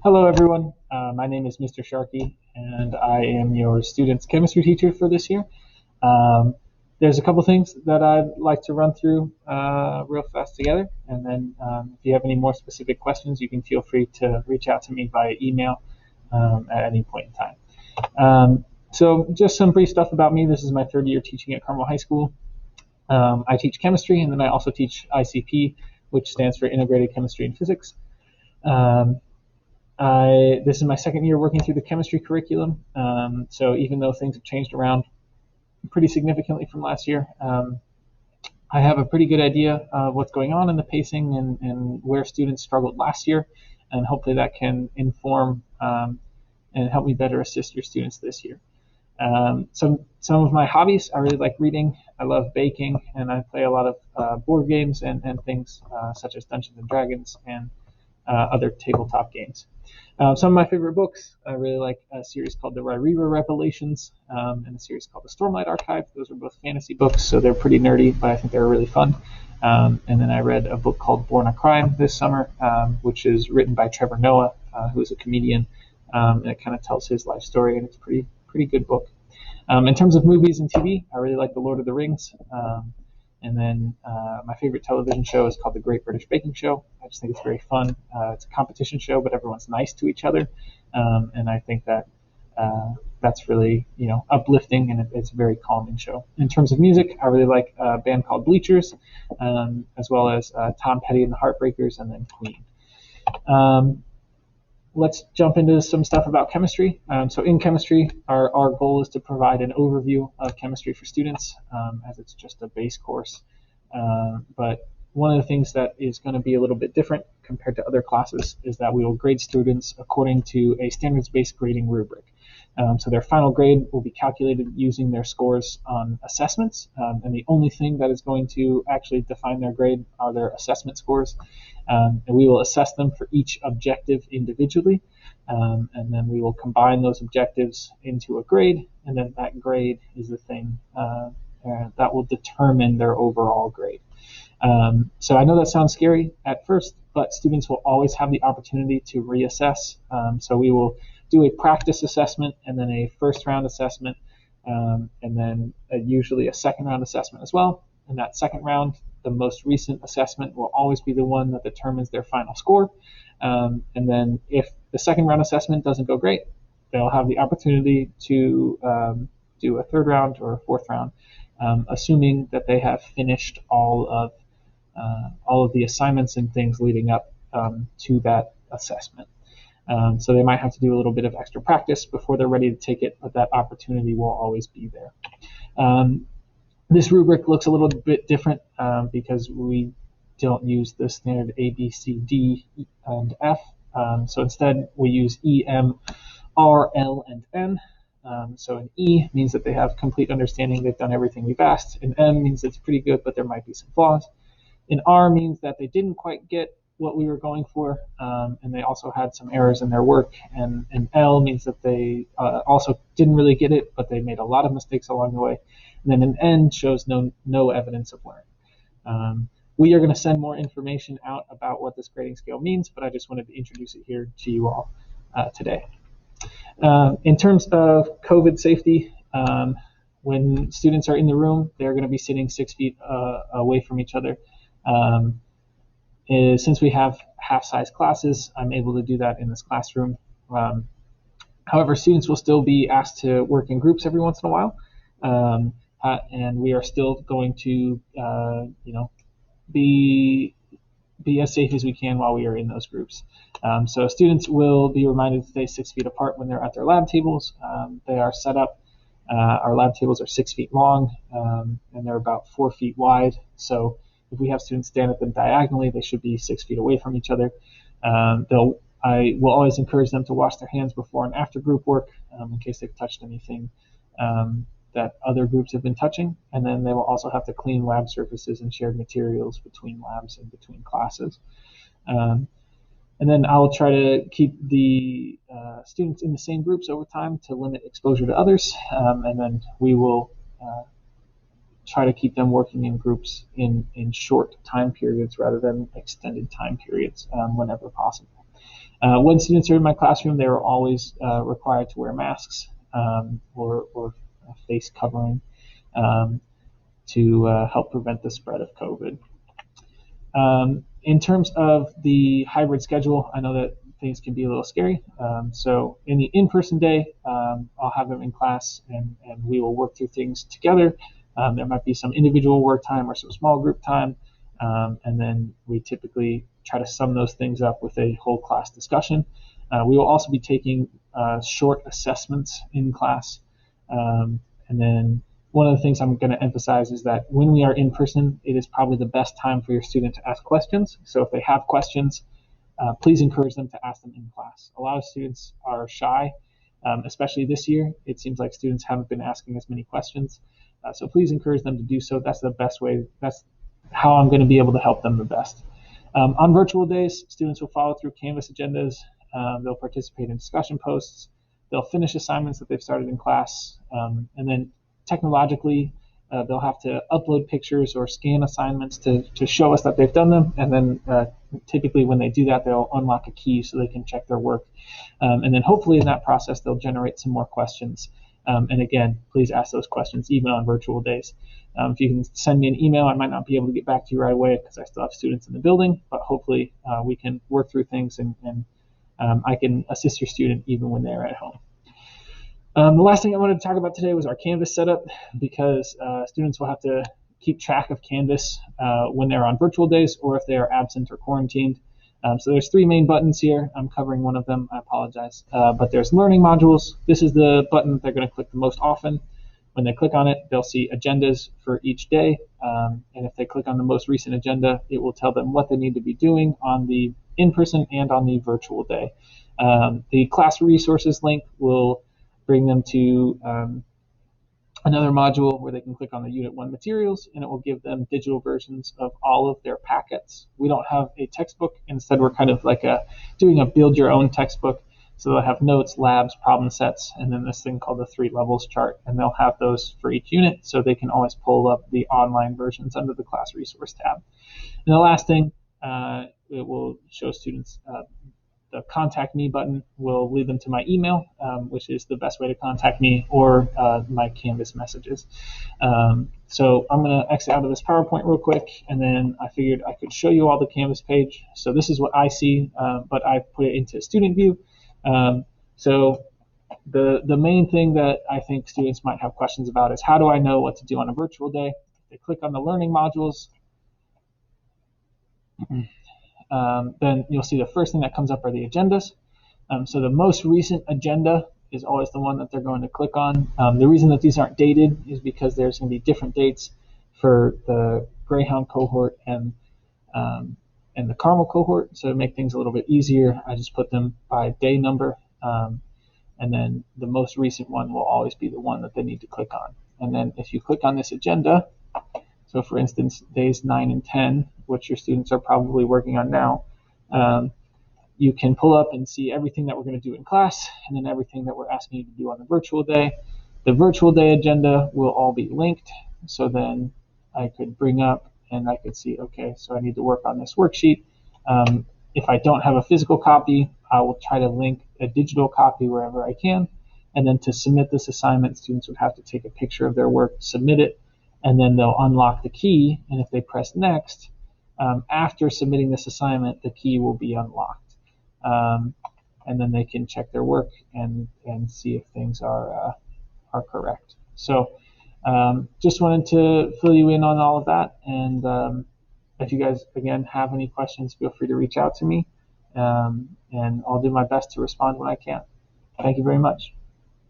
Hello, everyone. My name is Mr. Sharkey, and I am your student's chemistry teacher for this year. Um, there's a couple things that I'd like to run through real fast together, and then if you have any more specific questions, you can feel free to reach out to me via email at any point in time. So just some brief stuff about me. This is my third year teaching at Carmel High School. I teach chemistry, and then I also teach ICP, which stands for Integrated Chemistry and Physics. Um, this is my second year working through the chemistry curriculum. So even though things have changed around pretty significantly from last year, I have a pretty good idea of what's going on in the pacing and where students struggled last year, and hopefully that can inform and help me better assist your students this year. Some of my hobbies, I really like reading, I love baking, and I play a lot of board games and things such as Dungeons and Dragons and other tabletop games. Some of my favorite books, I really like a series called the Ryrira Revelations and a series called the Stormlight Archive. Those are both fantasy books, so they're pretty nerdy, but I think they're really fun. And then I read a book called Born a Crime this summer, which is written by Trevor Noah, who is a comedian, and it kind of tells his life story, and it's a pretty good book. In terms of movies and TV, I really like The Lord of the Rings. And then my favorite television show is called The Great British Baking Show. I just think it's very fun. It's a competition show, but everyone's nice to each other. And I think that that's really, uplifting, and it's a very calming show. In terms of music, I really like a band called Bleachers, as well as Tom Petty and the Heartbreakers, and then Queen. Let's jump into some stuff about chemistry. So in chemistry, our goal is to provide an overview of chemistry for students, as it's just a base course. But one of the things that is going to be a little bit different compared to other classes is that we will grade students according to a standards-based grading rubric. So their final grade will be calculated using their scores on assessments, and the only thing that is going to actually define their grade are their assessment scores. And we will assess them for each objective individually, and then we will combine those objectives into a grade, and then that grade is the thing that will determine their overall grade. So I know that sounds scary at first, but students will always have the opportunity to reassess. So we will do a practice assessment, and then a first round assessment, and then usually a second round assessment as well. And that second round, the most recent assessment, will always be the one that determines their final score. And then if the second round assessment doesn't go great, they'll have the opportunity to do a third round or a fourth round, assuming that they have finished all of the assignments and things leading up to that assessment. So they might have to do a little bit of extra practice before they're ready to take it, but that opportunity will always be there. This rubric looks a little bit different because we don't use the standard A, B, C, D, and F. So instead, we use E, M, R, L, and N. So an E means that they have complete understanding, they've done everything we've asked. An M means it's pretty good, but there might be some flaws. An R means that they didn't quite get what we were going for, and they also had some errors in their work. And an L means that they also didn't really get it, but they made a lot of mistakes along the way. And then an N shows no evidence of learning. We are going to send more information out about what this grading scale means, but I just wanted to introduce it here to you all today. In terms of COVID safety, when students are in the room, they're going to be sitting 6 feet away from each other. Since we have half-size classes, I'm able to do that in this classroom. However, students will still be asked to work in groups every once in a while, and we are still going to, be as safe as we can while we are in those groups. So students will be reminded to stay 6 feet apart when they're at their lab tables. They are set up. Our lab tables are 6 feet long, and they're about 4 feet wide. So if we have students stand at them diagonally, they should be 6 feet away from each other. I will always encourage them to wash their hands before and after group work in case they've touched anything that other groups have been touching. And then they will also have to clean lab surfaces and shared materials between labs and between classes. And then I'll try to keep the students in the same groups over time to limit exposure to others. And then we will try to keep them working in groups in short time periods rather than extended time periods whenever possible. When students are in my classroom, they are always required to wear masks or face covering to help prevent the spread of COVID. In terms of the hybrid schedule, I know that things can be a little scary. So in the in-person day, I'll have them in class and we will work through things together. There might be some individual work time or some small group time. And then we typically try to sum those things up with a whole class discussion. We will also be taking short assessments in class. And then one of the things I'm going to emphasize is that when we are in person, it is probably the best time for your student to ask questions. So if they have questions, please encourage them to ask them in class. A lot of students are shy, especially this year. It seems like students haven't been asking as many questions. So please encourage them to do so. That's the best way. That's how I'm going to be able to help them the best. On virtual days, students will follow through Canvas agendas. They'll participate in discussion posts. They'll finish assignments that they've started in class. And then technologically, they'll have to upload pictures or scan assignments to show us that they've done them. And then typically when they do that, they'll unlock a key so they can check their work. And then hopefully in that process, they'll generate some more questions. And again, please ask those questions even on virtual days. If you can send me an email, I might not be able to get back to you right away because I still have students in the building, but hopefully we can work through things and I can assist your student even when they're at home. The last thing I wanted to talk about today was our Canvas setup, because students will have to keep track of Canvas when they're on virtual days or if they are absent or quarantined. So there's three main buttons here. I'm covering one of them. I apologize. But there's learning modules. This is the button that they're going to click the most often. When they click on it, they'll see agendas for each day. And if they click on the most recent agenda, it will tell them what they need to be doing on the in-person and on the virtual day. The class resources link will bring them to another module where they can click on the Unit 1 materials, and it will give them digital versions of all of their packets. We don't have a textbook. Instead, we're kind of like doing a build-your-own textbook. So they'll have notes, labs, problem sets, and then this thing called the 3 levels chart, and they'll have those for each unit, so they can always pull up the online versions under the class resource tab. And the last thing, it will show students the contact me button will lead them to my email, which is the best way to contact me, or my Canvas messages. So I'm going to exit out of this PowerPoint real quick, and then I figured I could show you all the Canvas page. So this is what I see, but I put it into student view. So the main thing that I think students might have questions about is, how do I know what to do on a virtual day? If they click on the learning modules, then you'll see the first thing that comes up are the agendas. So the most recent agenda is always the one that they're going to click on. The reason that these aren't dated is because there's going to be different dates for the Greyhound cohort and the Carmel cohort. So to make things a little bit easier, I just put them by day number. And then the most recent one will always be the one that they need to click on. And then if you click on this agenda, so for instance, days 9 and 10, which your students are probably working on now, you can pull up and see everything that we're going to do in class, and then everything that we're asking you to do on the virtual day. The virtual day agenda will all be linked, so then I could bring up and I could see, okay, so I need to work on this worksheet. If I don't have a physical copy, I will try to link a digital copy wherever I can. And then to submit this assignment, students would have to take a picture of their work, submit it, and then they'll unlock the key. And if they press next, after submitting this assignment, the key will be unlocked. And then they can check their work and see if things are correct. So just wanted to fill you in on all of that. And if you guys, again, have any questions, feel free to reach out to me. And I'll do my best to respond when I can. Thank you very much.